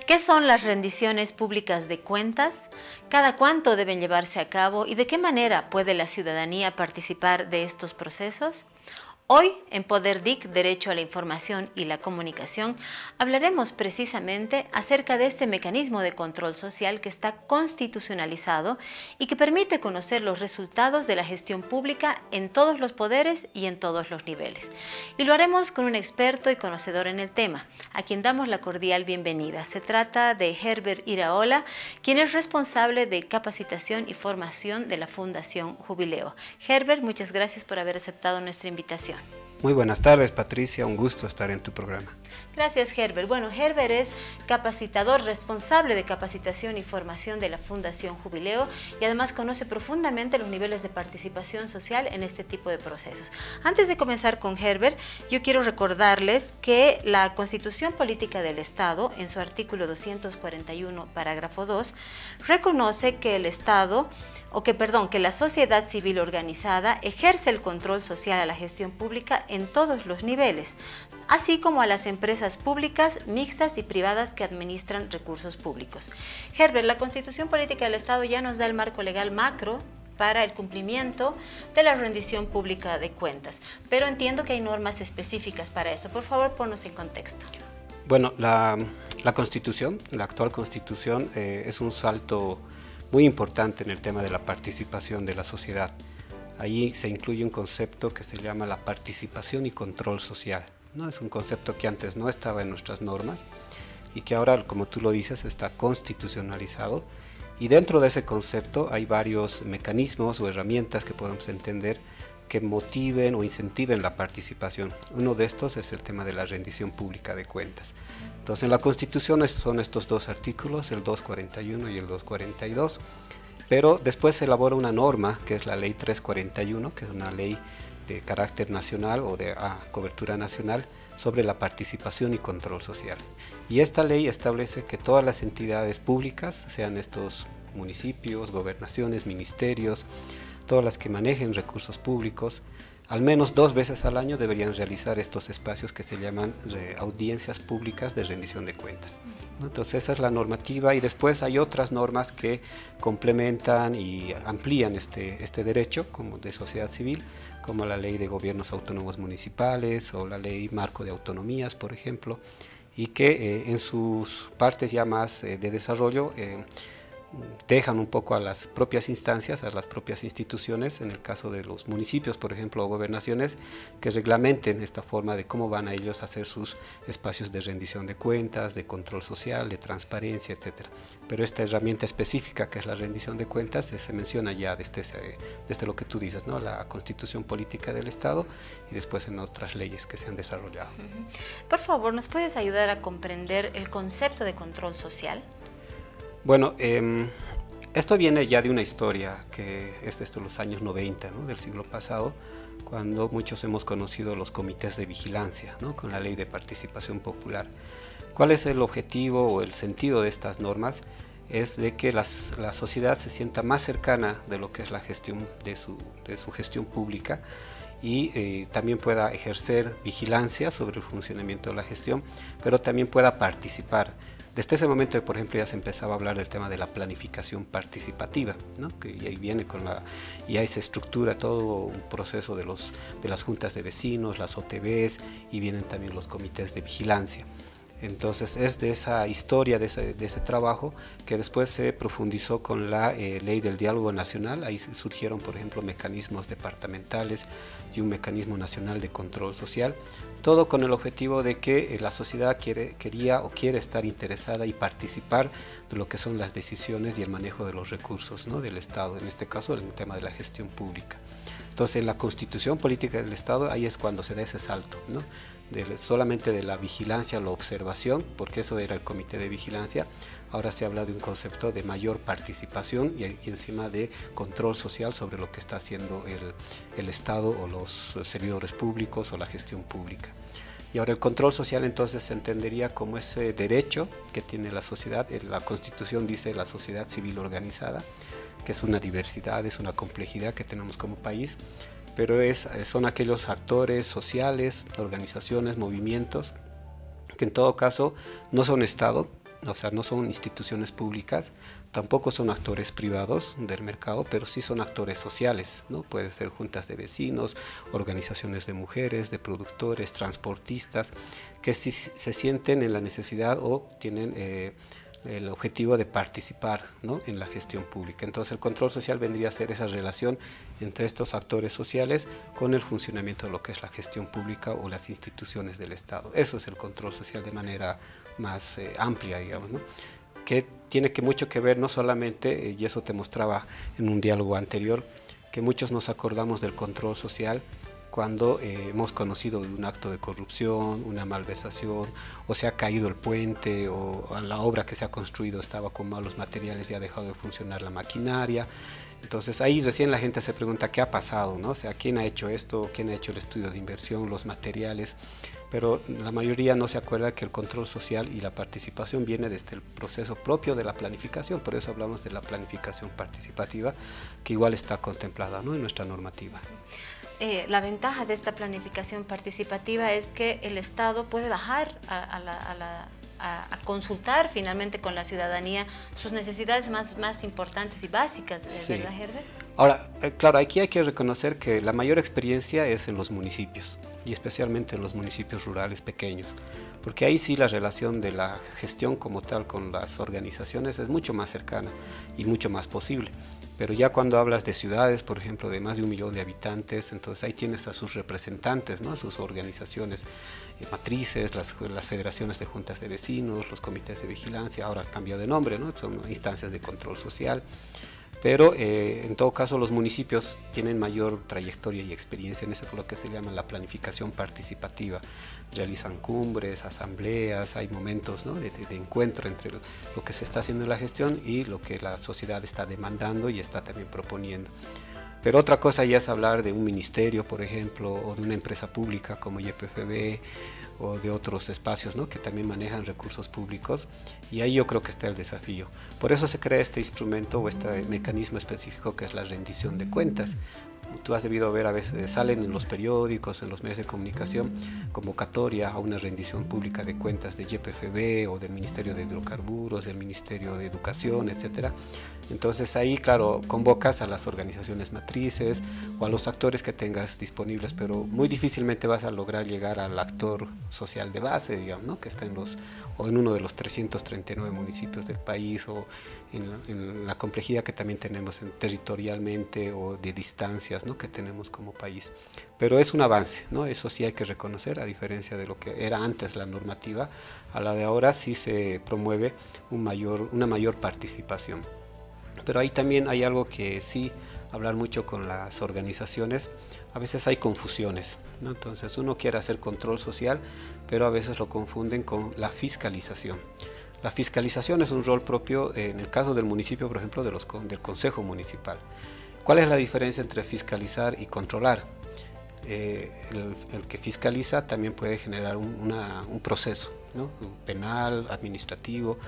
¿Qué son las rendiciones públicas de cuentas? ¿Cada cuánto deben llevarse a cabo? ¿Y de qué manera puede la ciudadanía participar de estos procesos? Hoy, en Poder DIC, Derecho a la Información y la Comunicación, hablaremos precisamente acerca de este mecanismo de control social que está constitucionalizado y que permite conocer los resultados de la gestión pública en todos los poderes y en todos los niveles. Y lo haremos con un experto y conocedor en el tema, a quien damos la cordial bienvenida. Se trata de Herbert Iraola, quien es responsable de capacitación y formación de la Fundación Jubileo. Herbert, muchas gracias por haber aceptado nuestra invitación. Muy buenas tardes, Patricia, un gusto estar en tu programa. Gracias, Herbert. Bueno, Herbert es capacitador responsable de capacitación y formación de la Fundación Jubileo y además conoce profundamente los niveles de participación social en este tipo de procesos. Antes de comenzar con Herbert, yo quiero recordarles que la Constitución Política del Estado, en su artículo 241, parágrafo 2, reconoce que que la sociedad civil organizada ejerce el control social a la gestión pública en todos los niveles, así como a las empresas públicas, mixtas y privadas que administran recursos públicos. Herbert, la Constitución Política del Estado ya nos da el marco legal macro para el cumplimiento de la rendición pública de cuentas, pero entiendo que hay normas específicas para eso. Por favor, ponnos en contexto. Bueno, la Constitución, la actual Constitución, es un salto muy importante en el tema de la participación de la sociedad. Allí se incluye un concepto que se llama la participación y control social, ¿no? Es un concepto que antes no estaba en nuestras normas y que ahora, como tú lo dices, está constitucionalizado. Y dentro de ese concepto hay varios mecanismos o herramientas que podemos entender que motiven o incentiven la participación. Uno de estos es el tema de la rendición pública de cuentas. Entonces, en la Constitución son estos dos artículos, el 241 y el 242, pero después se elabora una norma, que es la Ley 341, que es una ley de carácter nacional o de cobertura nacional sobre la participación y control social. Y esta ley establece que todas las entidades públicas, sean estos municipios, gobernaciones, ministerios, todas las que manejen recursos públicos, al menos 2 veces al año deberían realizar estos espacios que se llaman audiencias públicas de rendición de cuentas, ¿no? Entonces esa es la normativa y después hay otras normas que complementan y amplían este derecho como de sociedad civil, como la Ley de Gobiernos Autónomos Municipales o la Ley Marco de Autonomías, por ejemplo, y que en sus partes ya más de desarrollo dejan un poco a las propias instancias, a las propias instituciones, en el caso de los municipios, por ejemplo, o gobernaciones, que reglamenten esta forma de cómo van a ellos a hacer sus espacios de rendición de cuentas, de control social, de transparencia, etc. Pero esta herramienta específica, que es la rendición de cuentas, se menciona ya desde lo que tú dices, ¿no? La Constitución Política del Estado y después en otras leyes que se han desarrollado. Por favor, ¿nos puedes ayudar a comprender el concepto de control social? Bueno, esto viene ya de una historia que es desde los años 90, ¿no? Del siglo pasado, cuando muchos hemos conocido los comités de vigilancia, ¿no? Con la Ley de Participación Popular. ¿Cuál es el objetivo o el sentido de estas normas? Es de que la sociedad se sienta más cercana de lo que es la gestión de su gestión pública y también pueda ejercer vigilancia sobre el funcionamiento de la gestión, pero también pueda participar. Desde ese momento, por ejemplo, ya se empezaba a hablar del tema de la planificación participativa, ¿no? Que ahí viene y ahí se estructura todo un proceso de las juntas de vecinos, las OTBs, y vienen también los comités de vigilancia. Entonces es de esa historia, de ese trabajo, que después se profundizó con la Ley del Diálogo Nacional. Ahí surgieron, por ejemplo, mecanismos departamentales y un mecanismo nacional de control social, todo con el objetivo de que la sociedad quería o quiere estar interesada y participar de lo que son las decisiones y el manejo de los recursos, ¿no? Del Estado, en este caso el tema de la gestión pública. Entonces en la Constitución Política del Estado ahí es cuando se da ese salto, ¿no? Solamente de la vigilancia a la observación, porque eso era el comité de vigilancia. Ahora se habla de un concepto de mayor participación y encima de control social sobre lo que está haciendo el Estado o los servidores públicos o la gestión pública. Y ahora el control social entonces se entendería como ese derecho que tiene la sociedad. La Constitución dice la sociedad civil organizada, que es una diversidad, es una complejidad que tenemos como país, pero son aquellos actores sociales, organizaciones, movimientos, que en todo caso no son Estado, o sea, no son instituciones públicas, tampoco son actores privados del mercado, pero sí son actores sociales, ¿no? Pueden ser juntas de vecinos, organizaciones de mujeres, de productores, transportistas, que sí se sienten en la necesidad o tienen el objetivo de participar, ¿no?, en la gestión pública. Entonces el control social vendría a ser esa relación entre estos actores sociales con el funcionamiento de lo que es la gestión pública o las instituciones del Estado. Eso es el control social de manera más amplia, digamos, ¿no?, que tiene mucho que ver no solamente, y eso te mostraba en un diálogo anterior, que muchos nos acordamos del control social cuando hemos conocido un acto de corrupción, una malversación, o se ha caído el puente, o la obra que se ha construido estaba con malos materiales y ha dejado de funcionar la maquinaria. Entonces ahí recién la gente se pregunta qué ha pasado, ¿no? O sea, ¿quién ha hecho esto? ¿Quién ha hecho el estudio de inversión, los materiales? Pero la mayoría no se acuerda que el control social y la participación viene desde el proceso propio de la planificación. Por eso hablamos de la planificación participativa, que igual está contemplada, ¿no?, en nuestra normativa. La ventaja de esta planificación participativa es que el Estado puede bajar a consultar finalmente con la ciudadanía sus necesidades más importantes y básicas, Sí. ¿verdad, Herbert? Ahora, claro, aquí hay que reconocer que la mayor experiencia es en los municipios, y especialmente en los municipios rurales pequeños, porque ahí sí la relación de la gestión como tal con las organizaciones es mucho más cercana y mucho más posible. Pero ya cuando hablas de ciudades, por ejemplo, de más de 1 millón de habitantes, entonces ahí tienes a sus representantes, ¿no?, a sus organizaciones matrices, las federaciones de juntas de vecinos, los comités de vigilancia, ahora cambió de nombre, ¿no?, son instancias de control social. Pero en todo caso los municipios tienen mayor trayectoria y experiencia en eso, lo que se llama la planificación participativa. Realizan cumbres, asambleas, hay momentos, ¿no?, de encuentro entre lo que se está haciendo en la gestión y lo que la sociedad está demandando y está también proponiendo. Pero otra cosa ya es hablar de un ministerio, por ejemplo, o de una empresa pública como YPFB, o de otros espacios, ¿no?, que también manejan recursos públicos, y ahí yo creo que está el desafío. Por eso se crea este instrumento o este mecanismo específico que es la rendición de cuentas. Tú has debido ver, a veces salen en los periódicos, en los medios de comunicación, convocatoria a una rendición pública de cuentas de YPFB o del Ministerio de Hidrocarburos, del Ministerio de Educación, etcétera. Entonces ahí, claro, convocas a las organizaciones matrices o a los actores que tengas disponibles, pero muy difícilmente vas a lograr llegar al actor social de base, digamos, ¿no?, que está en uno de los 339 municipios del país, o en la complejidad que también tenemos territorialmente o de distancias, ¿no?, que tenemos como país. Pero es un avance, ¿no?, eso sí hay que reconocer, a diferencia de lo que era antes la normativa, a la de ahora sí se promueve una mayor participación. Pero ahí también hay algo que sí, hablar mucho con las organizaciones, a veces hay confusiones, ¿no? Entonces uno quiere hacer control social, pero a veces lo confunden con la fiscalización. La fiscalización es un rol propio, en el caso del municipio, por ejemplo, del Consejo Municipal. ¿Cuál es la diferencia entre fiscalizar y controlar? El que fiscaliza también puede generar un proceso, ¿no?, penal, administrativo,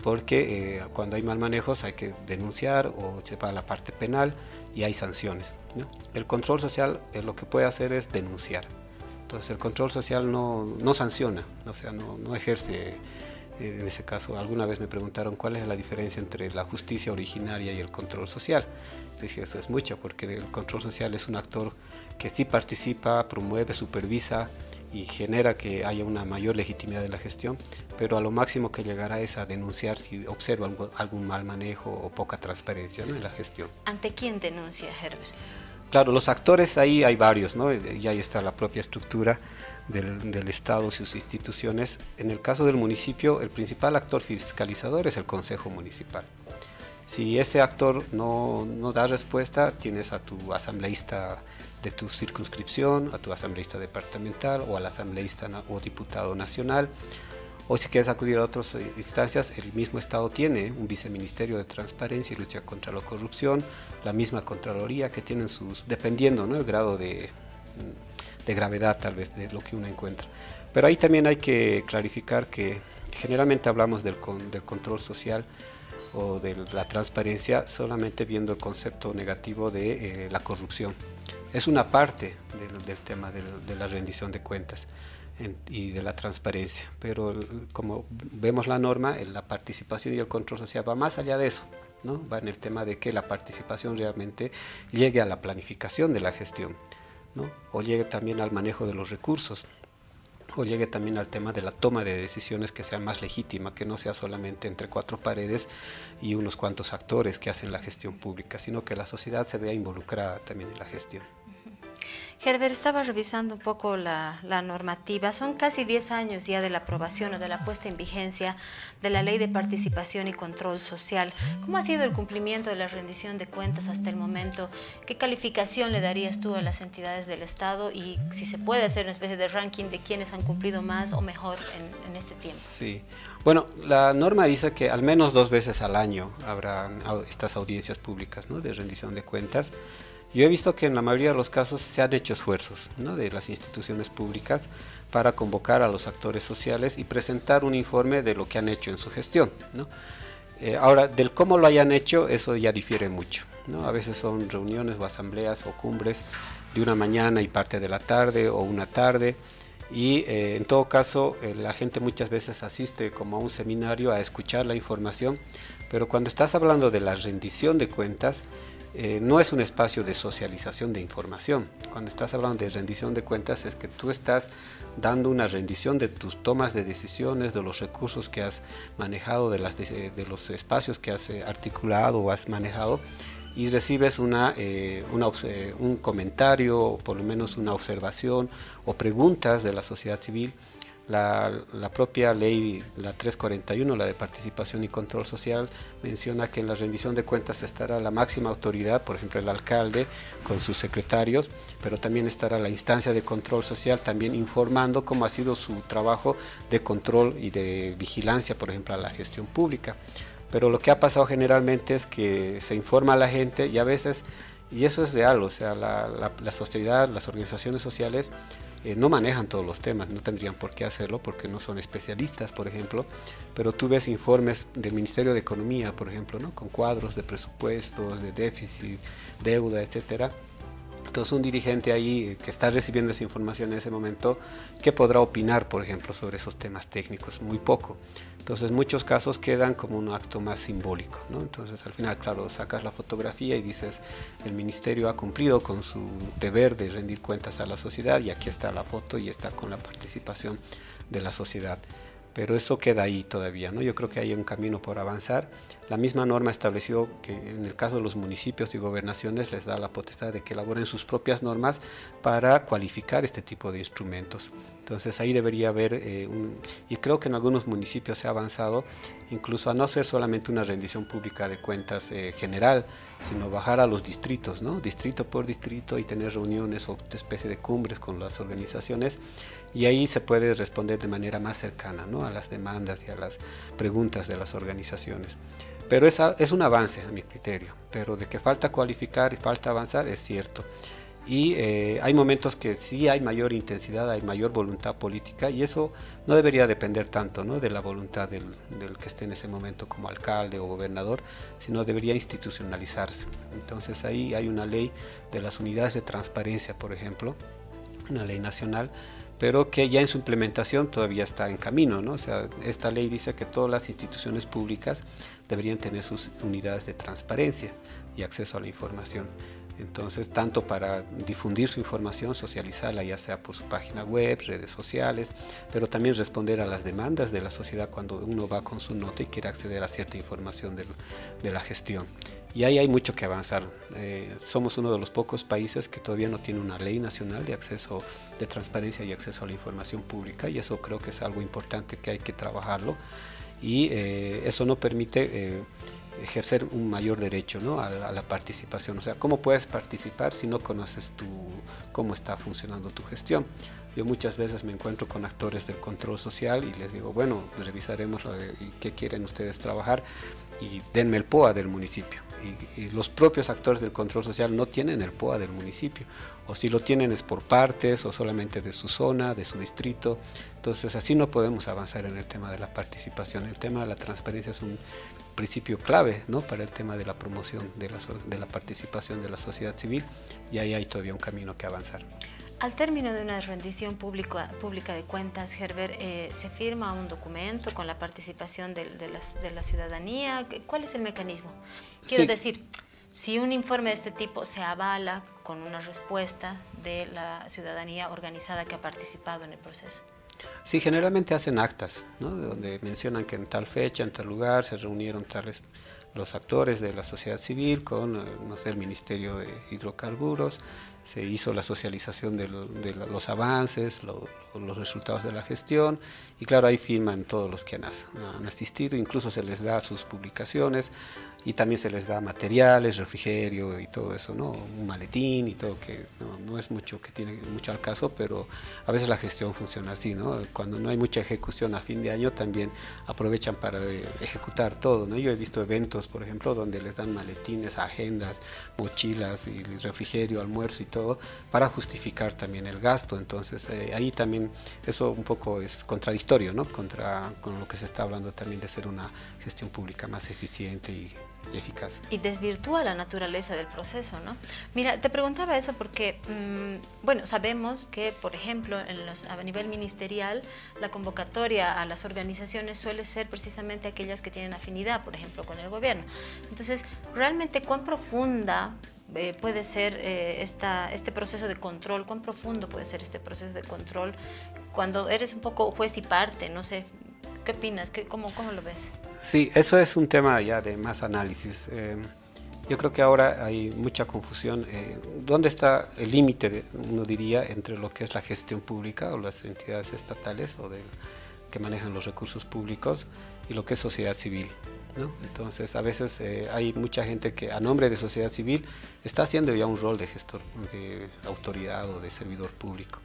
porque cuando hay mal manejos hay que denunciar o se va a la parte penal y hay sanciones, ¿no? El control social lo que puede hacer es denunciar. Entonces el control social no sanciona, o sea, no ejerce. En ese caso, alguna vez me preguntaron cuál es la diferencia entre la justicia originaria y el control social. Dije, eso es mucho, porque el control social es un actor que sí participa, promueve, supervisa y genera que haya una mayor legitimidad de la gestión, pero a lo máximo que llegará es a denunciar si observa algún mal manejo o poca transparencia, ¿no?, en la gestión. ¿Ante quién denuncia, Herbert? Claro, los actores ahí hay varios, ¿no?, y ahí está la propia estructura del Estado y sus instituciones. En el caso del municipio, el principal actor fiscalizador es el Consejo Municipal. Si ese actor no da respuesta, tienes a tu asambleísta de tu circunscripción, a tu asambleísta departamental o al asambleísta o diputado nacional, o si quieres acudir a otras instancias, el mismo Estado tiene un viceministerio de transparencia y lucha contra la corrupción, la misma Contraloría, que tienen dependiendo, ¿no?, el grado de gravedad tal vez de lo que uno encuentra. Pero ahí también hay que clarificar que generalmente hablamos del control social o de la transparencia solamente viendo el concepto negativo de la corrupción. Es una parte del tema de la rendición de cuentas, y de la transparencia. Pero como vemos la norma, la participación y el control social va más allá de eso, ¿no? Va en el tema de que la participación realmente llegue a la planificación de la gestión, ¿no? O llegue también al manejo de los recursos, o llegue también al tema de la toma de decisiones que sea más legítima, que no sea solamente entre cuatro paredes y unos cuantos actores que hacen la gestión pública, sino que la sociedad se vea involucrada también en la gestión. Herbert, estaba revisando un poco la normativa. Son casi 10 años ya de la aprobación o de la puesta en vigencia de la Ley de Participación y Control Social. ¿Cómo ha sido el cumplimiento de la rendición de cuentas hasta el momento? ¿Qué calificación le darías tú a las entidades del Estado? Y si se puede hacer una especie de ranking de quiénes han cumplido más o mejor en este tiempo. Sí. Bueno, la norma dice que al menos 2 veces al año habrá estas audiencias públicas, ¿no?, de rendición de cuentas. Yo he visto que en la mayoría de los casos se han hecho esfuerzos, ¿no?, de las instituciones públicas para convocar a los actores sociales y presentar un informe de lo que han hecho en su gestión, ¿no? Ahora, del cómo lo hayan hecho, eso ya difiere mucho, ¿no? A veces son reuniones o asambleas o cumbres de una mañana y parte de la tarde o una tarde. Y en todo caso la gente muchas veces asiste como a un seminario a escuchar la información, pero cuando estás hablando de la rendición de cuentas, no es un espacio de socialización de información. Cuando estás hablando de rendición de cuentas es que tú estás dando una rendición de tus tomas de decisiones, de los recursos que has manejado, de los espacios que has articulado o has manejado, y recibes un comentario, o por lo menos una observación o preguntas de la sociedad civil. La propia ley, la 341, la de participación y control social, menciona que en la rendición de cuentas estará la máxima autoridad, por ejemplo el alcalde con sus secretarios, pero también estará la instancia de control social también informando cómo ha sido su trabajo de control y de vigilancia, por ejemplo, a la gestión pública. Pero lo que ha pasado generalmente es que se informa a la gente y a veces, y eso es real, o sea, la sociedad, las organizaciones sociales no manejan todos los temas, no tendrían por qué hacerlo porque no son especialistas, por ejemplo, pero tú ves informes del Ministerio de Economía, por ejemplo, ¿no?, con cuadros de presupuestos, de déficit, deuda, etcétera. Entonces un dirigente ahí que está recibiendo esa información en ese momento, ¿qué podrá opinar, por ejemplo, sobre esos temas técnicos? Muy poco. Entonces en muchos casos quedan como un acto más simbólico, ¿no? Entonces al final, claro, sacas la fotografía y dices, el ministerio ha cumplido con su deber de rendir cuentas a la sociedad y aquí está la foto y está con la participación de la sociedad. Pero eso queda ahí todavía, ¿no? Yo creo que hay un camino por avanzar. La misma norma estableció que en el caso de los municipios y gobernaciones les da la potestad de que elaboren sus propias normas para cualificar este tipo de instrumentos. Entonces ahí debería haber, y creo que en algunos municipios se ha avanzado, incluso a no ser solamente una rendición pública de cuentas general, sino bajar a los distritos, ¿no?, distrito por distrito, y tener reuniones o especie de cumbres con las organizaciones, y ahí se puede responder de manera más cercana, ¿no?, a las demandas y a las preguntas de las organizaciones. Pero es un avance a mi criterio, pero de que falta cualificar y falta avanzar es cierto. Y hay momentos que sí hay mayor intensidad, hay mayor voluntad política, y eso no debería depender tanto, ¿no?, de la voluntad del que esté en ese momento como alcalde o gobernador, sino debería institucionalizarse. Entonces ahí hay una ley de las unidades de transparencia, por ejemplo, una ley nacional, pero que ya en su implementación todavía está en camino, ¿no? O sea, esta ley dice que todas las instituciones públicas deberían tener sus unidades de transparencia y acceso a la información. Entonces, tanto para difundir su información, socializarla, ya sea por su página web, redes sociales, pero también responder a las demandas de la sociedad cuando uno va con su nota y quiere acceder a cierta información de la gestión. Y ahí hay mucho que avanzar. Somos uno de los pocos países que todavía no tiene una ley nacional de acceso, de transparencia y acceso a la información pública, y eso creo que es algo importante que hay que trabajarlo, y eso no permite ejercer un mayor derecho, ¿no?, a la participación. O sea, ¿cómo puedes participar si no conoces cómo está funcionando tu gestión? Yo muchas veces me encuentro con actores del control social y les digo, bueno, revisaremos qué quieren ustedes trabajar y denme el POA del municipio. Y los propios actores del control social no tienen el POA del municipio, o si lo tienen es por partes o solamente de su zona, de su distrito. Entonces así no podemos avanzar en el tema de la participación. El tema de la transparencia es un principio clave, ¿no?, para el tema de la promoción de la participación de la sociedad civil, y ahí hay todavía un camino que avanzar. Al término de una rendición pública de cuentas, Herbert, ¿se firma un documento con la participación de la ciudadanía? ¿Cuál es el mecanismo? Quiero decir, si un informe de este tipo se avala con una respuesta de la ciudadanía organizada que ha participado en el proceso. Sí, generalmente hacen actas, ¿no? Donde mencionan que en tal fecha, en tal lugar, se reunieron tales los actores de la sociedad civil con, no sé, el Ministerio de Hidrocarburos, se hizo la socialización de los avances, los resultados de la gestión, y claro, ahí firman todos los que han asistido, incluso se les da sus publicaciones, y también se les da materiales, refrigerio y todo eso, ¿no? Un maletín y todo, que no es mucho, que tiene mucho al caso, pero a veces la gestión funciona así, ¿no? Cuando no hay mucha ejecución a fin de año, también aprovechan para ejecutar todo, ¿no? Yo he visto eventos, por ejemplo, donde les dan maletines, agendas, mochilas, y refrigerio, almuerzo y todo, para justificar también el gasto. Entonces, ahí también eso un poco es contradictorio, ¿no? Con lo que se está hablando también de ser una gestión pública más eficiente y eficaz. Y desvirtúa la naturaleza del proceso, ¿no? Mira, te preguntaba eso porque, bueno, sabemos que, por ejemplo, a nivel ministerial, la convocatoria a las organizaciones suele ser precisamente aquellas que tienen afinidad, por ejemplo, con el gobierno. Entonces, realmente, ¿cuán profunda puede ser este proceso de control? ¿Cuán profundo puede ser este proceso de control cuando eres un poco juez y parte? No sé, ¿qué opinas? ¿Cómo lo ves? Sí, eso es un tema ya de más análisis. Yo creo que ahora hay mucha confusión. ¿Dónde está el límite, uno diría, entre lo que es la gestión pública o las entidades estatales que manejan los recursos públicos y lo que es sociedad civil, ¿no? Entonces, a veces hay mucha gente que a nombre de sociedad civil está haciendo ya un rol de gestor, de autoridad o de servidor público.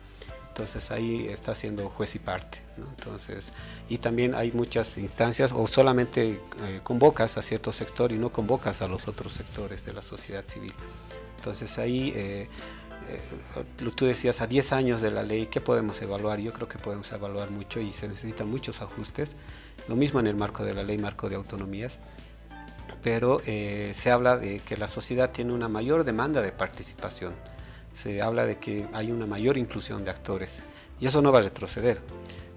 Entonces ahí está siendo juez y parte, ¿no? Entonces, y también hay muchas instancias, o solamente convocas a cierto sector y no convocas a los otros sectores de la sociedad civil. Entonces ahí, tú decías, a 10 años de la ley, ¿qué podemos evaluar? Yo creo que podemos evaluar mucho y se necesitan muchos ajustes. Lo mismo en el marco de la ley, marco de autonomías, pero se habla de que la sociedad tiene una mayor demanda de participación. Se habla de que hay una mayor inclusión de actores y eso no va a retroceder,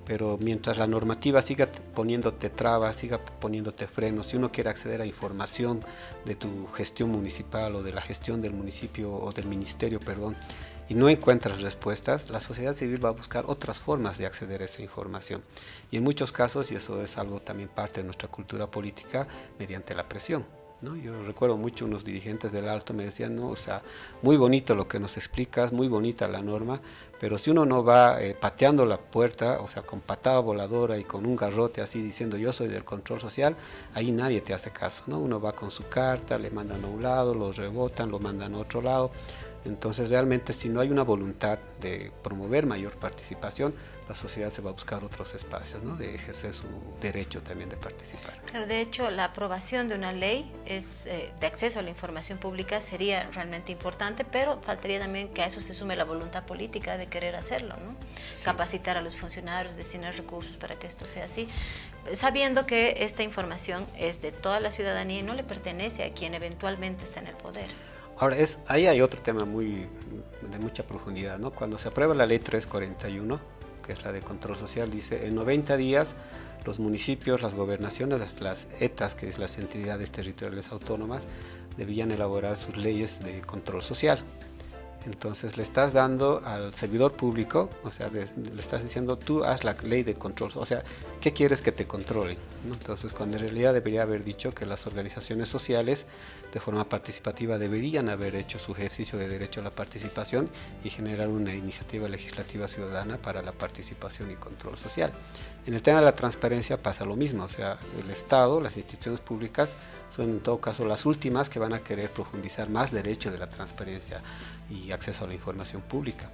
pero mientras la normativa siga poniéndote trabas, siga poniéndote frenos, si uno quiere acceder a información de tu gestión municipal o de la gestión del municipio o del ministerio, perdón, y no encuentras respuestas, la sociedad civil va a buscar otras formas de acceder a esa información. Y en muchos casos, y eso es algo también parte de nuestra cultura política, mediante la presión, ¿no? Yo recuerdo mucho unos dirigentes del Alto me decían, no, o sea, muy bonito lo que nos explicas, muy bonita la norma, pero si uno no va pateando la puerta, o sea, con patada voladora y con un garrote así diciendo yo soy del control social, ahí nadie te hace caso, ¿no? Uno va con su carta, le mandan a un lado, lo rebotan, lo mandan a otro lado. Entonces realmente si no hay una voluntad de promover mayor participación, la sociedad se va a buscar otros espacios, ¿no? De ejercer su derecho también de participar. Claro, de hecho, la aprobación de una ley de acceso a la información pública sería realmente importante, pero faltaría también que a eso se sume la voluntad política de querer hacerlo, ¿no? Sí. Capacitar a los funcionarios, destinar recursos para que esto sea así, sabiendo que esta información es de toda la ciudadanía y no le pertenece a quien eventualmente está en el poder. Ahora, ahí hay otro tema de mucha profundidad, ¿no? Cuando se aprueba la ley 341, que es la de control social, dice en 90 días los municipios, las gobernaciones, las ETAs, que es las entidades territoriales autónomas, debían elaborar sus leyes de control social. Entonces le estás dando al servidor público, o sea, le estás diciendo tú haz la ley de control, o sea, ¿qué quieres que te controlen? ¿No? Entonces, cuando en realidad debería haber dicho que las organizaciones sociales de forma participativa deberían haber hecho su ejercicio de derecho a la participación y generar una iniciativa legislativa ciudadana para la participación y control social. En el tema de la transparencia pasa lo mismo, o sea, el Estado, las instituciones públicas son en todo caso las últimas que van a querer profundizar más derecho de la transparencia y acceso a la información pública.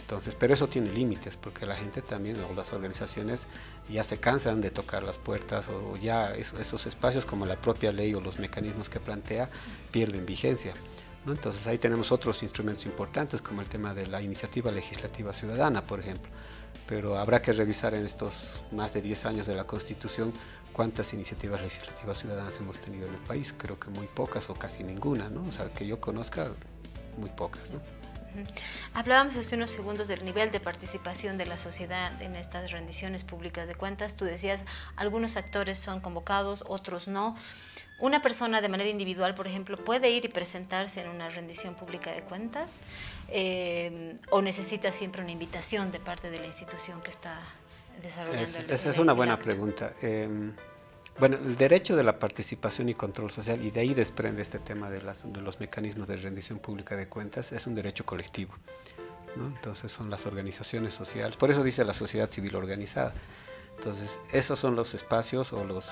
Entonces, pero eso tiene límites porque la gente también, o las organizaciones ya se cansan de tocar las puertas o ya esos espacios como la propia ley o los mecanismos que plantea pierden vigencia, ¿no? Entonces ahí tenemos otros instrumentos importantes como el tema de la iniciativa legislativa ciudadana, por ejemplo. Pero habrá que revisar en estos más de 10 años de la Constitución cuántas iniciativas legislativas ciudadanas hemos tenido en el país. Creo que muy pocas o casi ninguna, ¿no? O sea, que yo conozca, muy pocas, ¿no? Hablábamos hace unos segundos del nivel de participación de la sociedad en estas rendiciones públicas de cuentas. Tú decías, algunos actores son convocados, otros no. ¿Una persona de manera individual, por ejemplo, puede ir y presentarse en una rendición pública de cuentas? ¿O necesita siempre una invitación de parte de la institución que está desarrollando esa es una buena pregunta. Bueno, el derecho de la participación y control social, y de ahí desprende este tema de los mecanismos de rendición pública de cuentas, es un derecho colectivo, ¿no? Entonces son las organizaciones sociales, por eso dice la sociedad civil organizada. Entonces esos son los espacios o los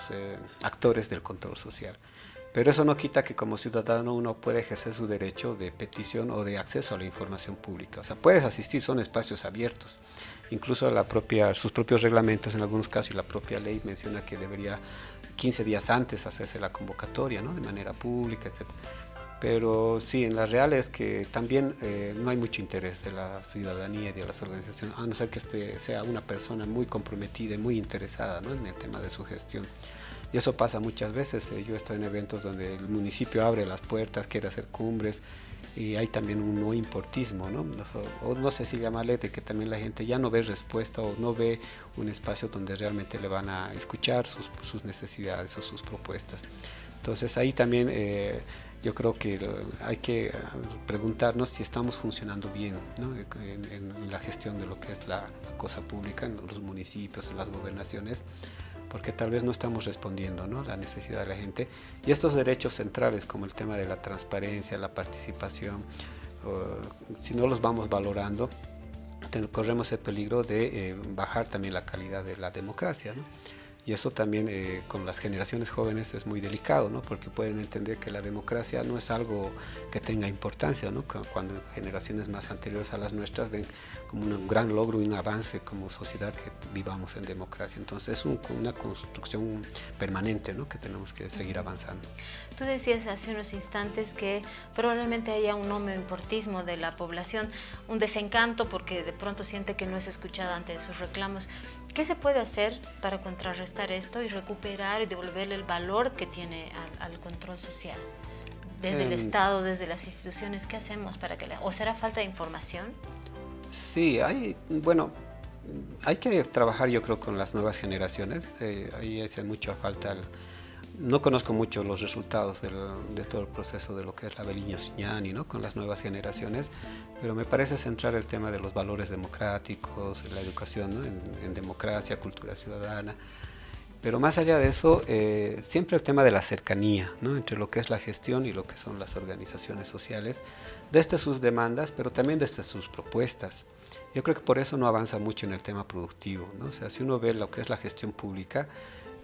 actores del control social. Pero eso no quita que como ciudadano uno puede ejercer su derecho de petición o de acceso a la información pública. O sea, puedes asistir, son espacios abiertos. Incluso sus propios reglamentos en algunos casos y la propia ley menciona que debería 15 días antes hacerse la convocatoria, ¿no? De manera pública, etc. Pero sí, en la real es que también no hay mucho interés de la ciudadanía y de las organizaciones, a no ser que sea una persona muy comprometida y muy interesada, ¿no? En el tema de su gestión. Y eso pasa muchas veces. Yo he estado en eventos donde el municipio abre las puertas, quiere hacer cumbres, y hay también un no importismo, ¿no? O no sé si llamarle de que también la gente ya no ve respuesta o no ve un espacio donde realmente le van a escuchar sus necesidades o sus propuestas. Entonces ahí también yo creo que hay que preguntarnos si estamos funcionando bien, ¿no? en la gestión de lo que es la cosa pública en los municipios, en las gobernaciones, porque tal vez no estamos respondiendo, ¿no?, a la necesidad de la gente. Y estos derechos centrales como el tema de la transparencia, la participación, si no los vamos valorando, corremos el peligro de bajar también la calidad de la democracia, ¿no? Y eso también con las generaciones jóvenes es muy delicado, ¿no? Porque pueden entender que la democracia no es algo que tenga importancia, ¿no? Cuando generaciones más anteriores a las nuestras ven como un gran logro y un avance como sociedad que vivamos en democracia. Entonces es una construcción permanente, ¿no?, que tenemos que seguir avanzando. Tú decías hace unos instantes que probablemente haya un homoimportismo de la población, un desencanto porque de pronto siente que no es escuchada ante sus reclamos. ¿Qué se puede hacer para contrarrestar esto y recuperar y devolverle el valor que tiene al control social? Desde el Estado, desde las instituciones, ¿qué hacemos para que ¿o será falta de información? Sí, hay que trabajar, yo creo, con las nuevas generaciones. Ahí hace mucha falta. No conozco mucho los resultados de todo el proceso de lo que es la Beliño Siñani, ¿no?, con las nuevas generaciones, pero me parece centrar el tema de los valores democráticos, la educación, ¿no?, en democracia, cultura ciudadana. Pero más allá de eso, siempre el tema de la cercanía, ¿no?, entre lo que es la gestión y lo que son las organizaciones sociales, desde sus demandas, pero también desde sus propuestas. Yo creo que por eso no avanza mucho en el tema productivo, ¿no? O sea, si uno ve lo que es la gestión pública,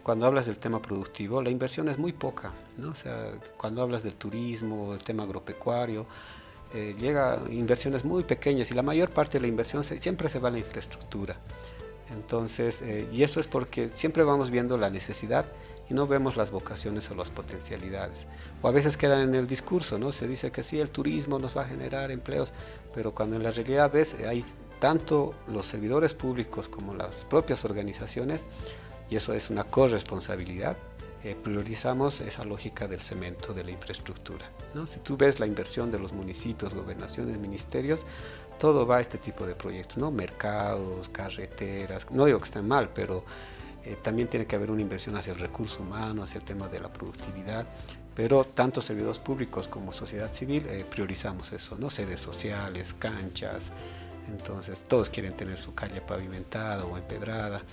cuando hablas del tema productivo, la inversión es muy poca, ¿no? O sea, cuando hablas del turismo, del tema agropecuario, llega inversiones muy pequeñas y la mayor parte de la inversión siempre se va a la infraestructura. Entonces, y eso es porque siempre vamos viendo la necesidad y no vemos las vocaciones o las potencialidades. O a veces quedan en el discurso, ¿no? Se dice que sí, el turismo nos va a generar empleos, pero cuando en la realidad ves, hay tanto los servidores públicos como las propias organizaciones, y eso es una corresponsabilidad, priorizamos esa lógica del cemento, de la infraestructura, ¿no? Si tú ves la inversión de los municipios, gobernaciones, ministerios, todo va a este tipo de proyectos, ¿no? Mercados, carreteras, no digo que estén mal, pero también tiene que haber una inversión hacia el recurso humano, hacia el tema de la productividad, pero tanto servidores públicos como sociedad civil priorizamos eso, ¿no? Sedes sociales, canchas, entonces todos quieren tener su calle pavimentada o empedrada.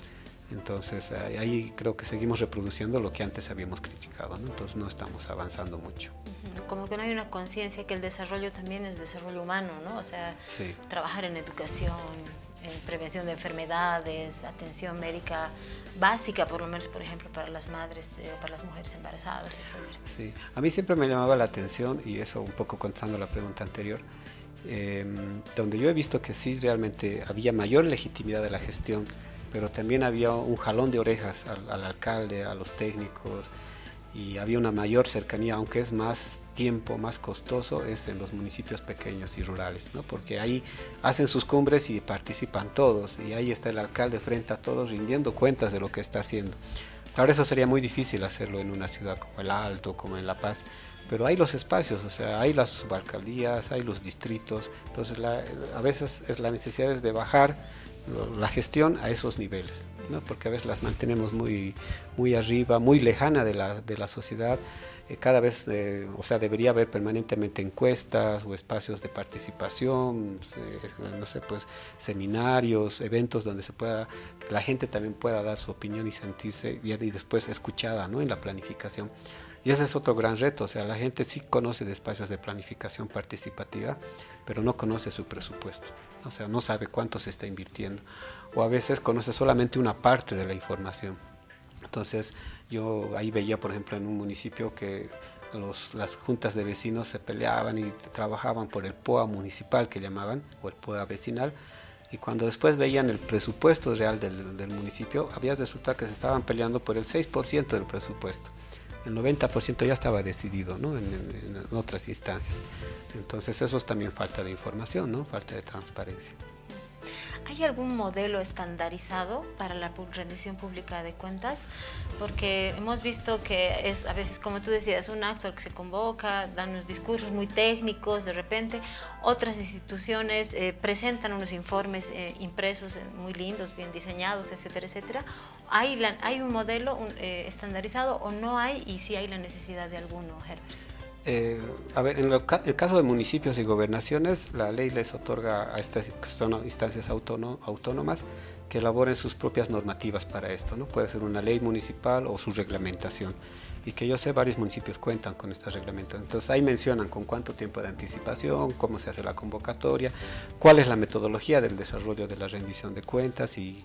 Entonces ahí creo que seguimos reproduciendo lo que antes habíamos criticado, ¿no? Entonces no estamos avanzando mucho. Como que no hay una conciencia que el desarrollo también es desarrollo humano, ¿no? O sea, sí, trabajar en educación, en prevención de enfermedades, atención médica básica, por lo menos, por ejemplo, para las madres, para las mujeres embarazadas, etc. Sí, a mí siempre me llamaba la atención, y eso un poco contestando la pregunta anterior, donde yo he visto que sí realmente había mayor legitimidad de la gestión, pero también había un jalón de orejas al alcalde, a los técnicos, y había una mayor cercanía, aunque es más tiempo, más costoso, es en los municipios pequeños y rurales, ¿no? Porque ahí hacen sus cumbres y participan todos, y ahí está el alcalde frente a todos rindiendo cuentas de lo que está haciendo. Claro, eso sería muy difícil hacerlo en una ciudad como El Alto, como en La Paz, pero hay los espacios, o sea, hay las subalcaldías, hay los distritos, entonces a veces la necesidad es de bajar la gestión a esos niveles, ¿no? Porque a veces las mantenemos muy arriba, muy lejana de la sociedad. Cada vez, o sea, debería haber permanentemente encuestas o espacios de participación, no sé, pues seminarios, eventos donde que la gente también pueda dar su opinión y sentirse y después escuchada, ¿no? En la planificación. Y ese es otro gran reto, o sea, la gente sí conoce de espacios de planificación participativa, pero no conoce su presupuesto, o sea, no sabe cuánto se está invirtiendo, o a veces conoce solamente una parte de la información. Entonces, yo ahí veía, por ejemplo, en un municipio que las juntas de vecinos se peleaban y trabajaban por el POA municipal que llamaban, o el POA vecinal, y cuando después veían el presupuesto real del municipio, había resultado que se estaban peleando por el 6% del presupuesto. El 90% ya estaba decidido, ¿no? en otras instancias. Entonces eso es también falta de información, ¿no? Falta de transparencia. ¿Hay algún modelo estandarizado para la rendición pública de cuentas? Porque hemos visto que es a veces, como tú decías, un acto al que se convoca, dan unos discursos muy técnicos, de repente otras instituciones presentan unos informes impresos muy lindos, bien diseñados, etcétera, etcétera. ¿Hay un modelo estandarizado o no hay? Y si hay la necesidad de alguno, Herbert. A ver, en el caso de municipios y gobernaciones, la ley les otorga a estas que son instancias autónomas que elaboren sus propias normativas para esto, ¿no? Puede ser una ley municipal o su reglamentación. Y que yo sé, varios municipios cuentan con esta reglamentación. Entonces ahí mencionan con cuánto tiempo de anticipación, cómo se hace la convocatoria, cuál es la metodología del desarrollo de la rendición de cuentas y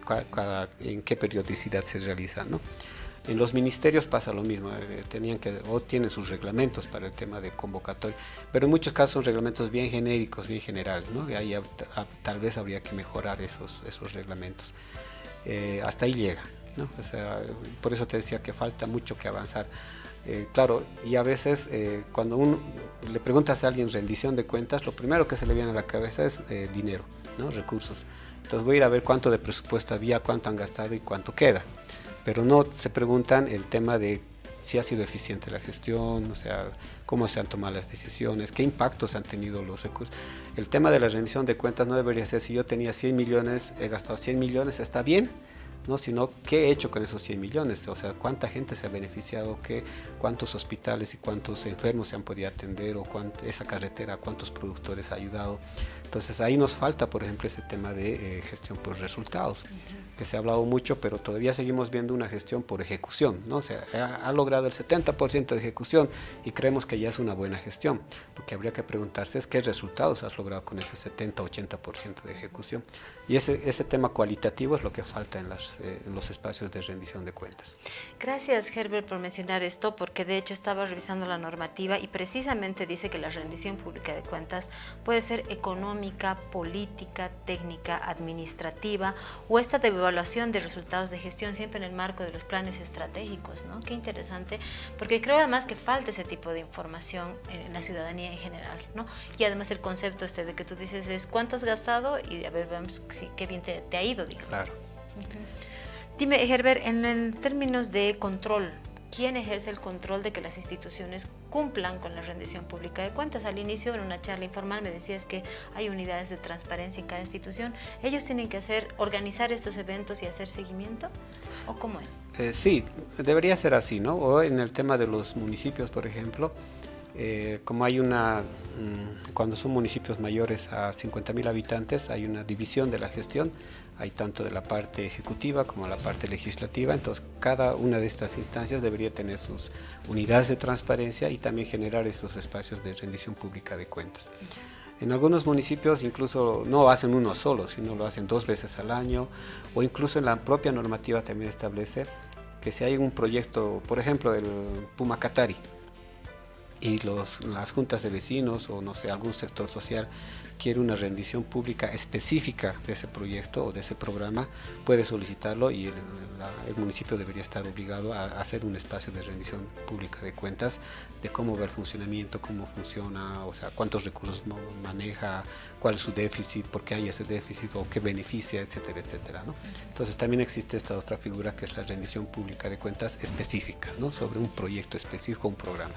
en qué periodicidad se realiza, ¿no? En los ministerios pasa lo mismo, tienen sus reglamentos para el tema de convocatoria, pero en muchos casos son reglamentos bien genéricos, bien generales, ¿no? Y ahí tal vez habría que mejorar esos reglamentos. Hasta ahí llega, ¿no? O sea, por eso te decía que falta mucho que avanzar. Claro, y a veces cuando uno le preguntas a alguien rendición de cuentas, lo primero que se le viene a la cabeza es dinero, ¿no? Recursos. Entonces voy a ir a ver cuánto de presupuesto había, cuánto han gastado y cuánto queda. Pero no se preguntan el tema de si ha sido eficiente la gestión, o sea, cómo se han tomado las decisiones, qué impactos han tenido los recursos. El tema de la rendición de cuentas no debería ser si yo tenía 100 millones, he gastado 100 millones, ¿está bien? No, sino qué he hecho con esos 100 millones, o sea, cuánta gente se ha beneficiado, cuántos hospitales y cuántos enfermos se han podido atender, o esa carretera, cuántos productores ha ayudado. Entonces ahí nos falta, por ejemplo, ese tema de gestión por resultados, que se ha hablado mucho, pero todavía seguimos viendo una gestión por ejecución, ¿no? O sea, ha logrado el 70% de ejecución y creemos que ya es una buena gestión. Lo que habría que preguntarse es qué resultados has logrado con ese 70-80% de ejecución. Y ese tema cualitativo es lo que falta en los espacios de rendición de cuentas. Gracias, Herbert, por mencionar esto, porque de hecho estaba revisando la normativa y precisamente dice que la rendición pública de cuentas puede ser económica, política, técnica, administrativa o esta de evaluación de resultados de gestión, siempre en el marco de los planes estratégicos, ¿no? Qué interesante, porque creo además que falta ese tipo de información en la ciudadanía en general, ¿no? Y además el concepto de que tú dices es cuánto has gastado y a ver, vemos qué bien te ha ido, digamos. Claro. Dime, Herbert, en términos de control, ¿quién ejerce el control de que las instituciones cumplan con la rendición pública de cuentas? Al inicio, en una charla informal, me decías que hay unidades de transparencia en cada institución. ¿Ellos tienen que organizar estos eventos y hacer seguimiento? ¿O cómo es? Sí, debería ser así, ¿no? O en el tema de los municipios, por ejemplo, como hay cuando son municipios mayores a 50.000 habitantes, hay una división de la gestión, hay tanto de la parte ejecutiva como la parte legislativa, entonces cada una de estas instancias debería tener sus unidades de transparencia y también generar estos espacios de rendición pública de cuentas. En algunos municipios incluso no hacen uno solo, sino lo hacen 2 veces al año, o incluso en la propia normativa también establece que si hay un proyecto, por ejemplo el Pumacatari, y las juntas de vecinos o no sé, algún sector social quiere una rendición pública específica de ese proyecto o de ese programa, puede solicitarlo y el municipio debería estar obligado a hacer un espacio de rendición pública de cuentas de cómo va el funcionamiento, cómo funciona, o sea, cuántos recursos maneja, cuál es su déficit, por qué hay ese déficit o qué beneficia, etcétera, etcétera, ¿no? Entonces también existe esta otra figura que es la rendición pública de cuentas específica, ¿no? Sobre un proyecto específico, un programa.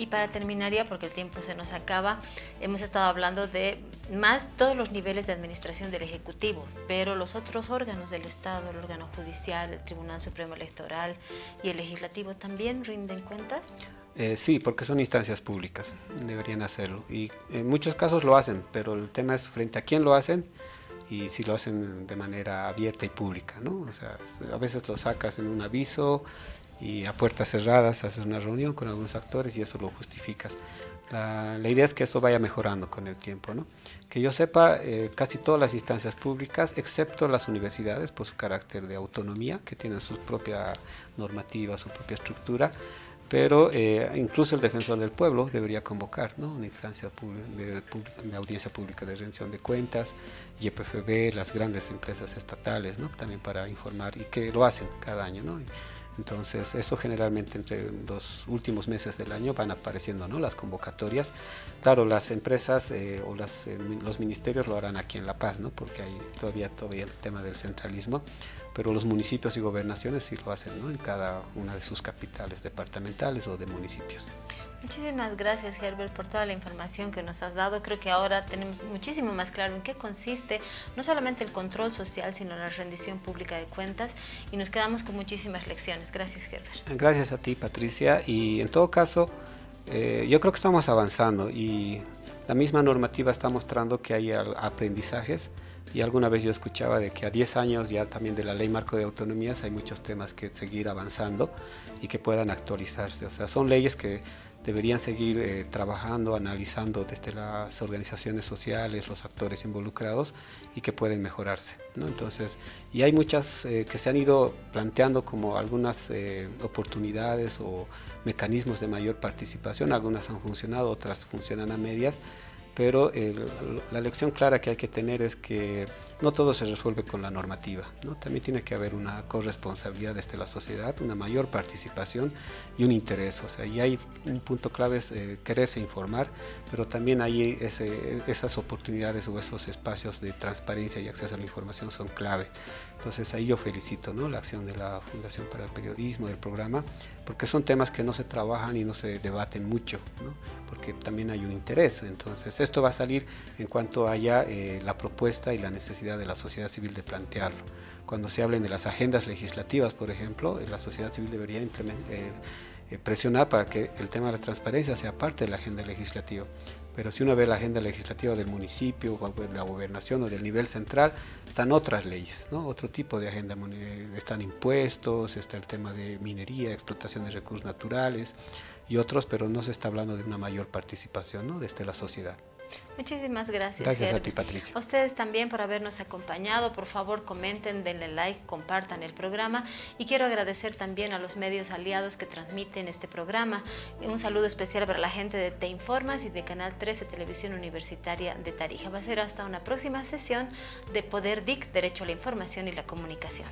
Y para terminar ya, porque el tiempo se nos acaba, hemos estado hablando de más todos los niveles de administración del Ejecutivo, pero los otros órganos del Estado, el órgano judicial, el Tribunal Supremo Electoral y el Legislativo, ¿también rinden cuentas? Sí, porque son instancias públicas, deberían hacerlo. Y en muchos casos lo hacen, pero el tema es frente a quién lo hacen y si lo hacen de manera abierta y pública, ¿no? O sea, a veces lo sacas en un aviso y a puertas cerradas haces una reunión con algunos actores y eso lo justificas. La idea es que esto vaya mejorando con el tiempo, ¿no? Que yo sepa, casi todas las instancias públicas, excepto las universidades, por su carácter de autonomía, que tienen su propia normativa, su propia estructura, pero incluso el defensor del pueblo debería convocar, ¿no? Una instancia de audiencia pública de rendición de cuentas, YPFB, las grandes empresas estatales, ¿no? También para informar, y que lo hacen cada año, ¿no? Entonces, esto generalmente entre los últimos meses del año van apareciendo, ¿no? Las convocatorias. Claro, las empresas o los ministerios lo harán aquí en La Paz, ¿no? Porque hay todavía el tema del centralismo, pero los municipios y gobernaciones sí lo hacen, ¿no? En cada una de sus capitales departamentales o de municipios. Muchísimas gracias, Herbert, por toda la información que nos has dado. Creo que ahora tenemos muchísimo más claro en qué consiste no solamente el control social, sino la rendición pública de cuentas, y nos quedamos con muchísimas lecciones. Gracias, Herbert. Gracias a ti, Patricia, y en todo caso, yo creo que estamos avanzando y la misma normativa está mostrando que hay aprendizajes. Y alguna vez yo escuchaba de que a 10 años ya también de la Ley Marco de Autonomías hay muchos temas que seguir avanzando y que puedan actualizarse. O sea, son leyes que deberían seguir trabajando, analizando desde las organizaciones sociales, los actores involucrados y que pueden mejorarse, ¿no? Entonces, y hay muchas que se han ido planteando como algunas oportunidades o mecanismos de mayor participación. Algunas han funcionado, otras funcionan a medias. Pero la lección clara que hay que tener es que no todo se resuelve con la normativa, ¿no? También tiene que haber una corresponsabilidad desde la sociedad, una mayor participación y un interés. O sea, y hay un punto clave es quererse informar, pero también hay esas oportunidades o esos espacios de transparencia y acceso a la información son clave. Entonces ahí yo felicito, ¿no? La acción de la Fundación para el Periodismo, del programa, porque son temas que no se trabajan y no se debaten mucho, ¿no? Porque también hay un interés. Entonces esto va a salir en cuanto haya la propuesta y la necesidad de la sociedad civil de plantearlo. Cuando se hablen de las agendas legislativas, por ejemplo, la sociedad civil debería presionar para que el tema de la transparencia sea parte de la agenda legislativa. Pero si uno ve la agenda legislativa del municipio, o de la gobernación o del nivel central, están otras leyes, ¿no? Otro tipo de agenda, están impuestos, está el tema de minería, explotación de recursos naturales y otros, pero no se está hablando de una mayor participación, ¿no? Desde la sociedad. Muchísimas gracias. Gracias a ti, Patricia. A ustedes también por habernos acompañado. Por favor, comenten, denle like, compartan el programa. Y quiero agradecer también a los medios aliados que transmiten este programa. Un saludo especial para la gente de Te Informas y de Canal 13 Televisión Universitaria de Tarija. Va a ser hasta una próxima sesión de Poder DIC, Derecho a la Información y la Comunicación.